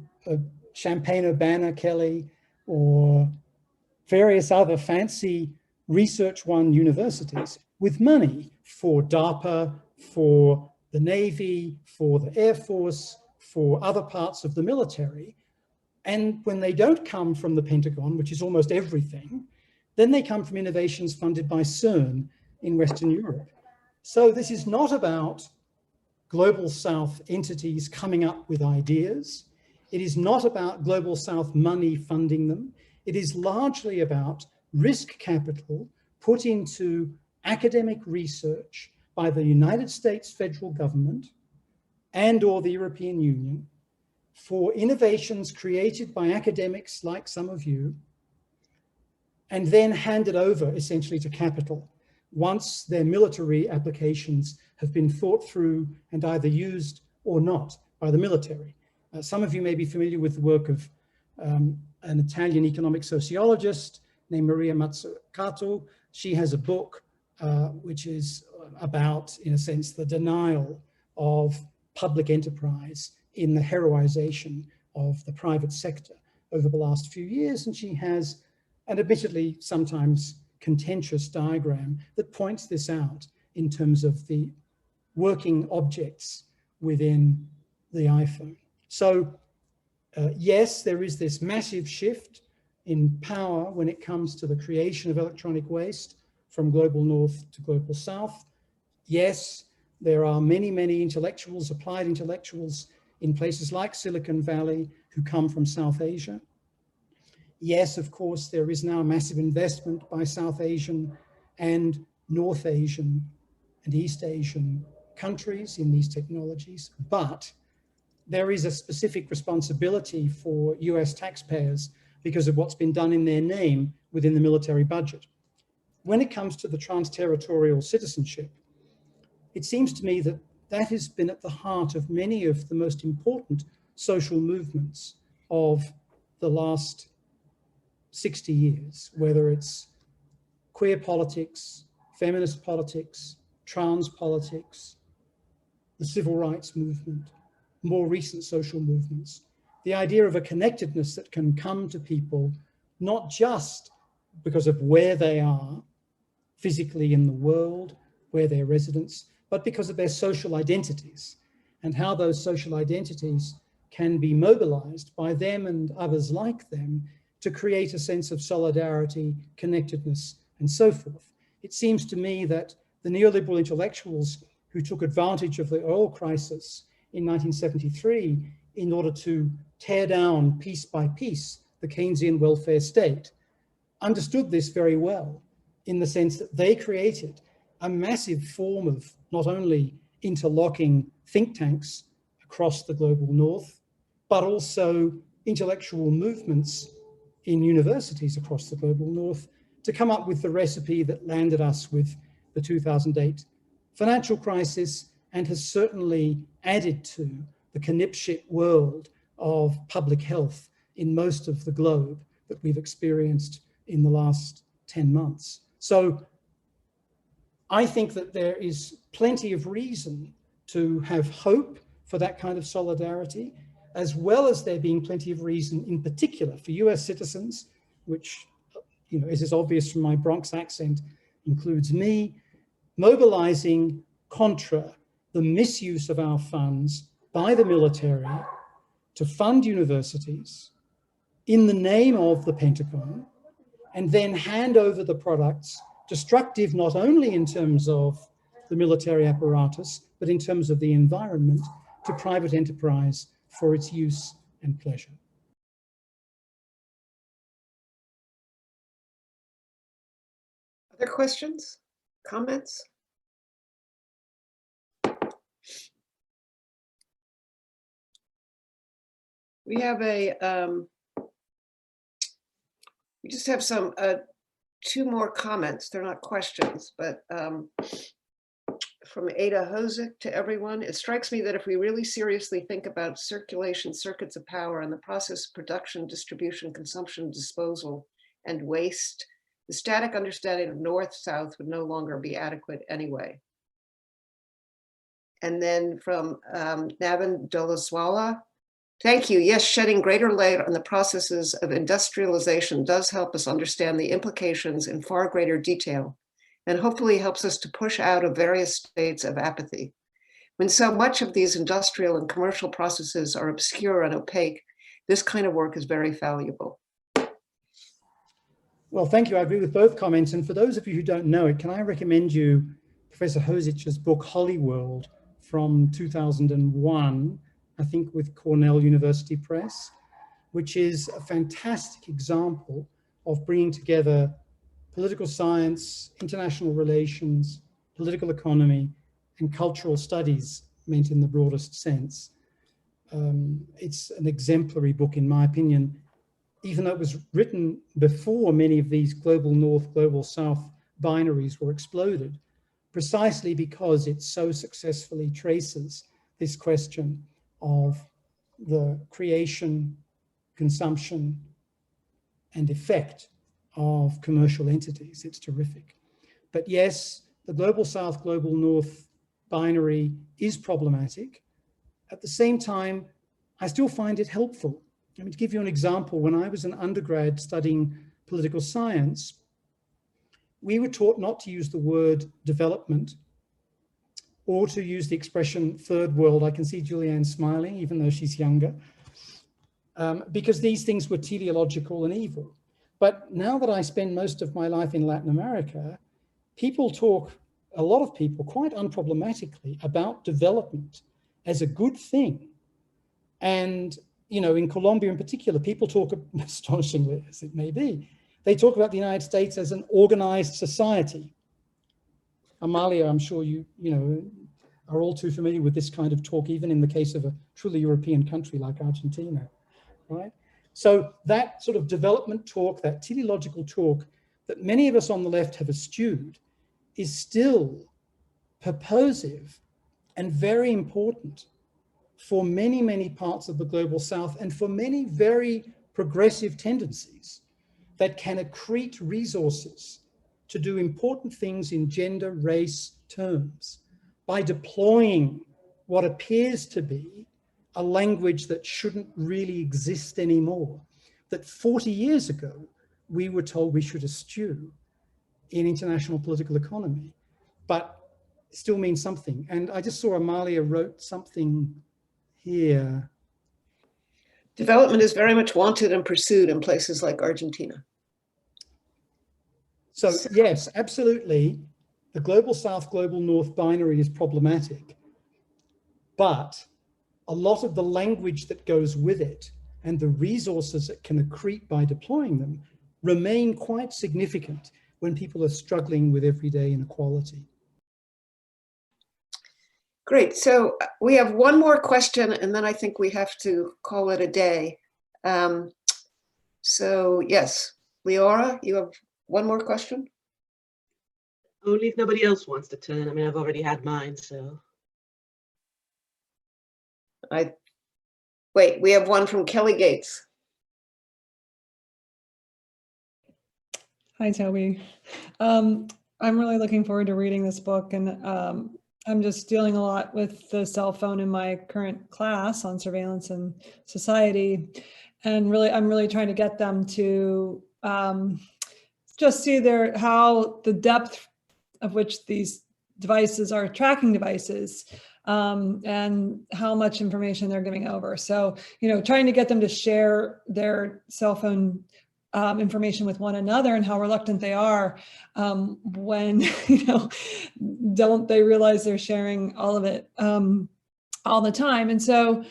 Champaign-Urbana-Kelley or various other fancy research-one universities with money for DARPA, for the Navy, for the Air Force, for other parts of the military. And when they don't come from the Pentagon, which is almost everything, then they come from innovations funded by CERN in Western Europe. So this is not about Global South entities coming up with ideas. It is not about Global South money funding them. It is largely about risk capital put into academic research by the United States federal government and or the European Union for innovations created by academics like some of you, and then handed over essentially to capital once their military applications have been thought through and either used or not by the military. Some of you may be familiar with the work of an Italian economic sociologist named Maria Mazzucato. She has a book which is about, in a sense, the denial of public enterprise in the heroization of the private sector over the last few years. And she has an admittedly sometimes contentious diagram that points this out in terms of the working objects within the iPhone. So yes, there is this massive shift in power when it comes to the creation of electronic waste from global north to global south. Yes, there are many, many intellectuals, applied intellectuals in places like Silicon Valley who come from South Asia. Yes, of course, there is now massive investment by South Asian and North Asian and East Asian countries in these technologies, but there is a specific responsibility for US taxpayers because of what's been done in their name within the military budget. When it comes to the trans-territorial citizenship, it seems to me that that has been at the heart of many of the most important social movements of the last 60 years, whether it's queer politics, feminist politics, trans politics, the civil rights movement, more recent social movements. The idea of a connectedness that can come to people not just because of where they are physically in the world, where they're residents, but because of their social identities and how those social identities can be mobilized by them and others like them to create a sense of solidarity, connectedness, and so forth. It seems to me that the neoliberal intellectuals who took advantage of the oil crisis in 1973 in order to tear down piece by piece the Keynesian welfare state understood this very well, in the sense that they created a massive form of not only interlocking think tanks across the global north, but also intellectual movements in universities across the global north to come up with the recipe that landed us with the 2008 financial crisis and has certainly added to the knipshit world of public health in most of the globe that we've experienced in the last 10 months. So I think that there is plenty of reason to have hope for that kind of solidarity, as well as there being plenty of reason in particular for US citizens, which, you know, as is obvious from my Bronx accent, includes me, mobilizing contra the misuse of our funds by the military to fund universities in the name of the Pentagon, and then hand over the products, destructive not only in terms of the military apparatus, but in terms of the environment, to private enterprise for its use and pleasure. Other questions, comments? We have we just have some, two more comments. They're not questions, but from Ada Hosick to everyone. It strikes me that if we really seriously think about circulation, circuits of power, and the process of production, distribution, consumption, disposal, and waste, the static understanding of north-south would no longer be adequate anyway. And then from Navin Dolaswala, thank you. Yes, shedding greater light on the processes of industrialization does help us understand the implications in far greater detail, and hopefully helps us to push out of various states of apathy. When so much of these industrial and commercial processes are obscure and opaque, this kind of work is very valuable. Well, thank you. I agree with both comments. And for those of you who don't know it, can I recommend you Professor Hosich's book, Hollyworld, from 2001, I think with Cornell University Press, which is a fantastic example of bringing together political science, international relations, political economy, and cultural studies meant in the broadest sense. It's an exemplary book, in my opinion, even though it was written before many of these global north, global south binaries were exploded, precisely because it so successfully traces this question of the creation, consumption, and effect of commercial entities. It's terrific. But yes, the global south, global north binary is problematic. At the same time, I still find it helpful. Let me give you an example. When I was an undergrad studying political science, we were taught not to use the word development or to use the expression third world. I can see Juliann smiling, even though she's younger, because these things were teleological and evil. But now that I spend most of my life in Latin America, people talk, a lot of people, quite unproblematically about development as a good thing. And, you know, in Colombia in particular, people talk, astonishingly as it may be, they talk about the United States as an organized society. Amalia, I'm sure you know, are all too familiar with this kind of talk, even in the case of a truly European country like Argentina, right? So that sort of development talk, that teleological talk that many of us on the left have eschewed, is still purposive and very important for many, many parts of the global south and for many very progressive tendencies that can accrete resources to do important things in gender, race terms by deploying what appears to be a language that shouldn't really exist anymore, that 40 years ago we were told we should eschew in international political economy, but still means something. And I just saw Amalia wrote something here. Development is very much wanted and pursued in places like Argentina. So yes, absolutely. The global South, global North binary is problematic, but a lot of the language that goes with it and the resources that can accrete by deploying them remain quite significant when people are struggling with everyday inequality. Great. So we have one more question, and then I think we have to call it a day. So yes, Leora, you have one more question? Only if nobody else wants to turn. I mean, I've already had mine, so. Wait, we have one from Kelly Gates. Hi, Toby. I'm really looking forward to reading this book, and I'm just dealing a lot with the cell phone in my current class on surveillance and society. And really, I'm really trying to get them to just see how the depth of which these devices are tracking devices, and how much information they're giving over. So, trying to get them to share their cell phone information with one another, and how reluctant they are when, don't they realize they're sharing all of it all the time. And so,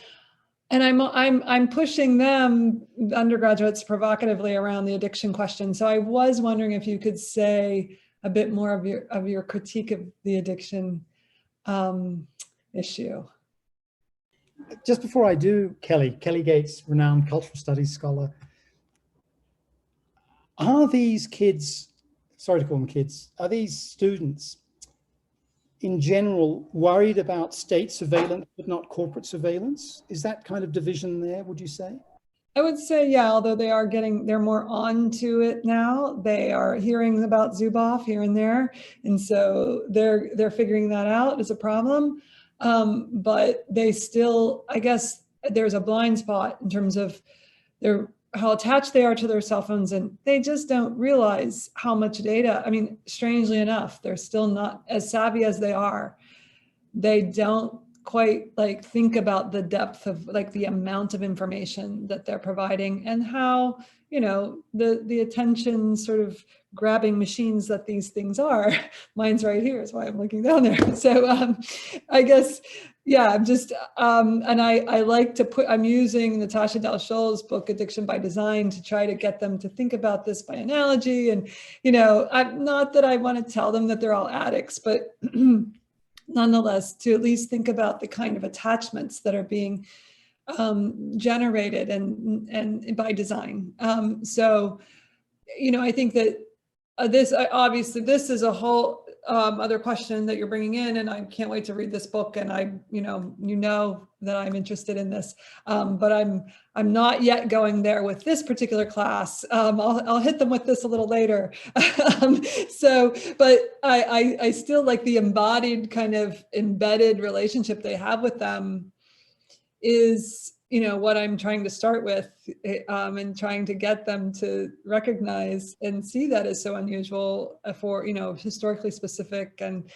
and I'm pushing them, undergraduates, provocatively around the addiction question. So I was wondering if you could say a bit more of your critique of the addiction issue. Just before I do, Kelly Gates, renowned cultural studies scholar, are these kids, sorry to call them kids, are these students in general worried about state surveillance but not corporate surveillance? Is that kind of division there, would you say? I would say, yeah, although they're more on to it now. They are hearing about Zuboff here and there. And so they're figuring that out as a problem. But they still, I guess there's a blind spot in terms of how attached they are to their cell phones, and they just don't realize how much data. I mean, strangely enough, they're still not as savvy as they are. They don't quite think about the depth of the amount of information that they're providing, and how, the attention sort of grabbing machines that these things are. Mine's right here, is why I'm looking down there. So I guess, yeah, I'm just, and I like to I'm using Natasha Dalshall's book, Addiction by Design, to try to get them to think about this by analogy. And, I'm not that I want to tell them that they're all addicts, but nonetheless, to at least think about the kind of attachments that are being generated and by design. So, I think that obviously this is a whole other question that you're bringing in, and I can't wait to read this book. And I, that I'm interested in this, but I'm not yet going there with this particular class. I'll hit them with this a little later. But I still like the embodied kind of embedded relationship they have with them is, what I'm trying to start with, and trying to get them to recognize and see that as so unusual for, historically specific and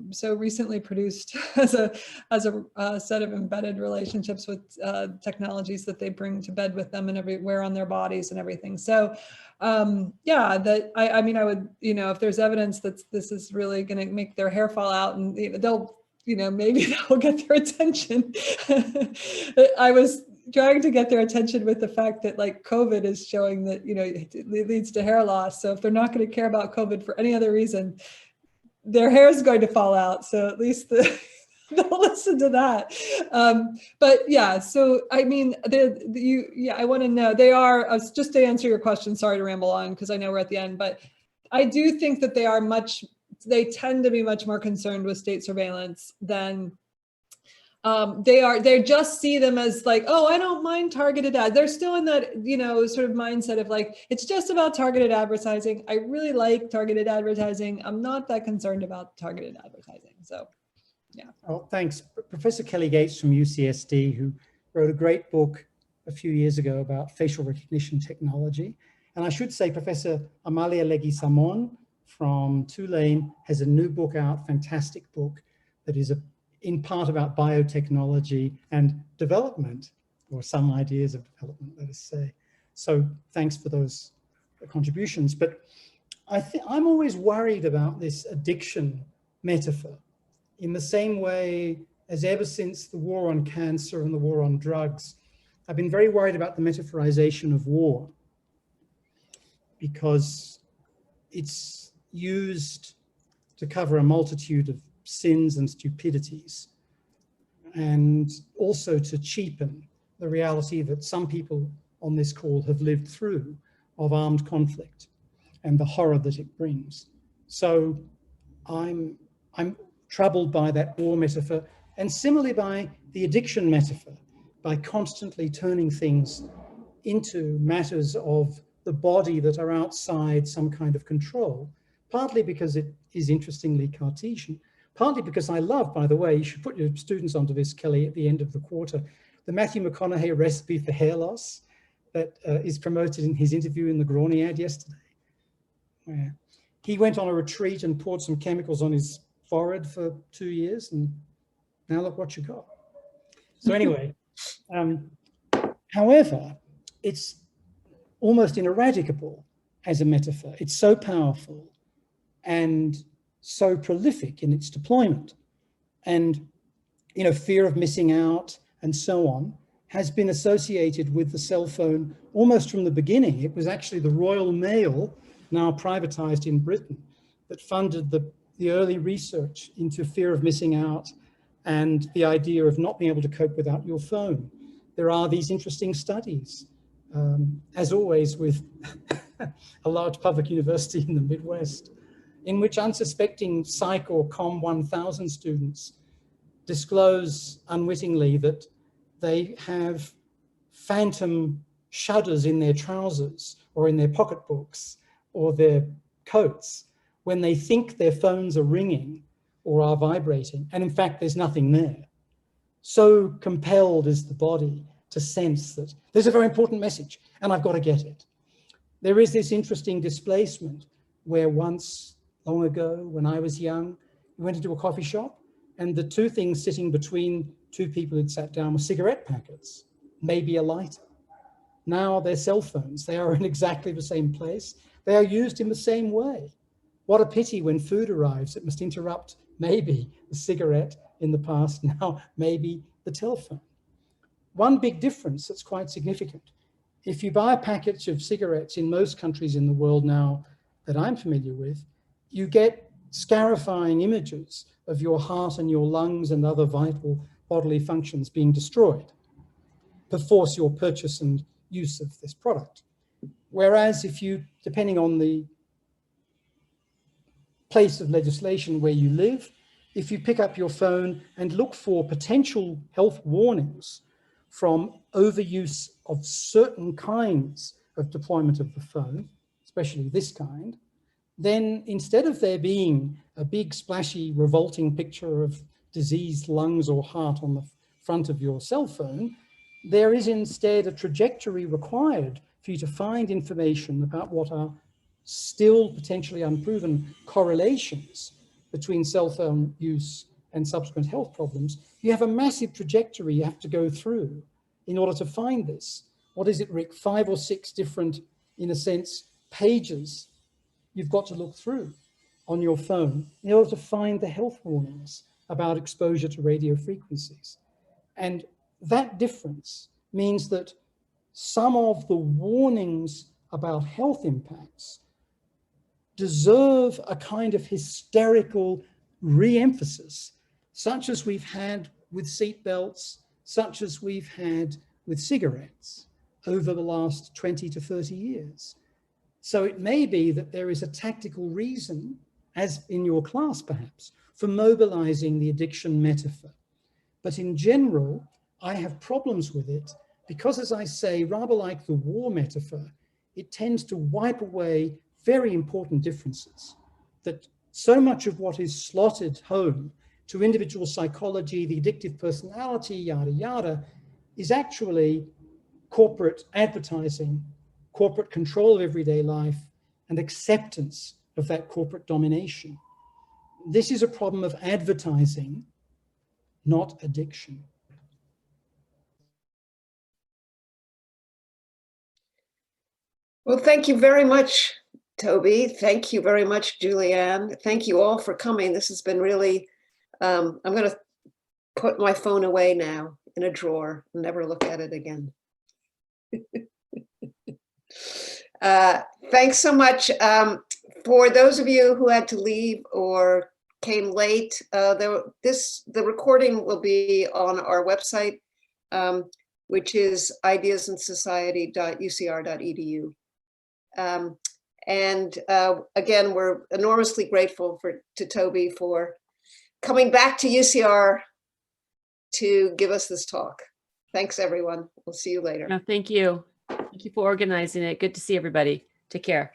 so recently produced as a set of embedded relationships with technologies that they bring to bed with them and everywhere on their bodies and everything. So yeah, that I mean, I would, if there's evidence that this is really going to make their hair fall out, and they'll, maybe that will get their attention. I was trying to get their attention with the fact that COVID is showing that, it leads to hair loss. So if they're not going to care about COVID for any other reason, their hair is going to fall out. So at least they'll listen to that. But yeah, so I mean, I want to know, they are, just to answer your question, sorry to ramble on because I know we're at the end, but I do think that they tend to be much more concerned with state surveillance than they just see them as oh, I don't mind targeted ads. They're still in that, sort of mindset of it's just about targeted advertising. I really like targeted advertising. I'm not that concerned about targeted advertising. So, yeah. Oh, thanks. Professor Kelly Gates from UCSD, who wrote a great book a few years ago about facial recognition technology. And I should say Professor Amalia Leguizamón from Tulane has a new book out, fantastic book, that is in part about biotechnology and development, or some ideas of development, let us say. So thanks for those contributions. But I'm always worried about this addiction metaphor, in the same way as ever since the war on cancer and the war on drugs, I've been very worried about the metaphorization of war, because it's used to cover a multitude of sins and stupidities, and also to cheapen the reality that some people on this call have lived through of armed conflict and the horror that it brings. So I'm troubled by that war metaphor, and similarly by the addiction metaphor, by constantly turning things into matters of the body that are outside some kind of control, partly because it is interestingly Cartesian, partly because I love, by the way, you should put your students onto this, Kelly, at the end of the quarter, the Matthew McConaughey recipe for hair loss that is promoted in his interview in the Grawny ad yesterday, where he went on a retreat and poured some chemicals on his forehead for 2 years, and now look what you got. So anyway, however, it's almost ineradicable as a metaphor. It's so powerful and so prolific in its deployment. And, you know, fear of missing out and so on has been associated with the cell phone almost from the beginning. It was actually the Royal Mail, now privatized in Britain, that funded the early research into fear of missing out and the idea of not being able to cope without your phone. There are these interesting studies, as always with a large public university in the Midwest, in which unsuspecting Psych or Com 1000 students disclose unwittingly that they have phantom shudders in their trousers or in their pocketbooks or their coats when they think their phones are ringing or are vibrating, and in fact there's nothing there. So compelled is the body to sense that there's a very important message and I've got to get it. There is this interesting displacement where once, long ago, when I was young, we went into a coffee shop and the two things sitting between two people who'd sat down were cigarette packets, maybe a lighter. Now they're cell phones. They are in exactly the same place. They are used in the same way. What a pity when food arrives, it must interrupt maybe the cigarette in the past, now maybe the telephone. One big difference that's quite significant. If you buy a package of cigarettes in most countries in the world now that I'm familiar with, you get scarifying images of your heart and your lungs and other vital bodily functions being destroyed to force your purchase and use of this product. Whereas if you, depending on the place of legislation where you live, if you pick up your phone and look for potential health warnings from overuse of certain kinds of deployment of the phone, especially this kind, then instead of there being a big splashy revolting picture of diseased lungs or heart on the front of your cell phone, there is instead a trajectory required for you to find information about what are still potentially unproven correlations between cell phone use and subsequent health problems. You have a massive trajectory you have to go through in order to find this. What is it, Rick? 5 or 6 different, in a sense, pages you've got to look through on your phone in order to find the health warnings about exposure to radio frequencies. And that difference means that some of the warnings about health impacts deserve a kind of hysterical re-emphasis, such as we've had with seatbelts, such as we've had with cigarettes over the last 20 to 30 years. So it may be that there is a tactical reason, as in your class perhaps, for mobilizing the addiction metaphor. But in general, I have problems with it because, as I say, rather like the war metaphor, it tends to wipe away very important differences, that so much of what is slotted home to individual psychology, the addictive personality, yada, yada, is actually corporate advertising corporate control of everyday life, and acceptance of that corporate domination. This is a problem of advertising, not addiction. Well, thank you very much, Toby. Thank you very much, Juliann. Thank you all for coming. This has been really, I'm going to put my phone away now in a drawer and never look at it again. Thanks so much. For those of you who had to leave or came late, the recording will be on our website, which is ideasandsociety.ucr.edu. Again, we're enormously grateful to Toby for coming back to UCR to give us this talk. Thanks, everyone. We'll see you later. No, thank you. Thank you for organizing it. Good to see everybody. Take care.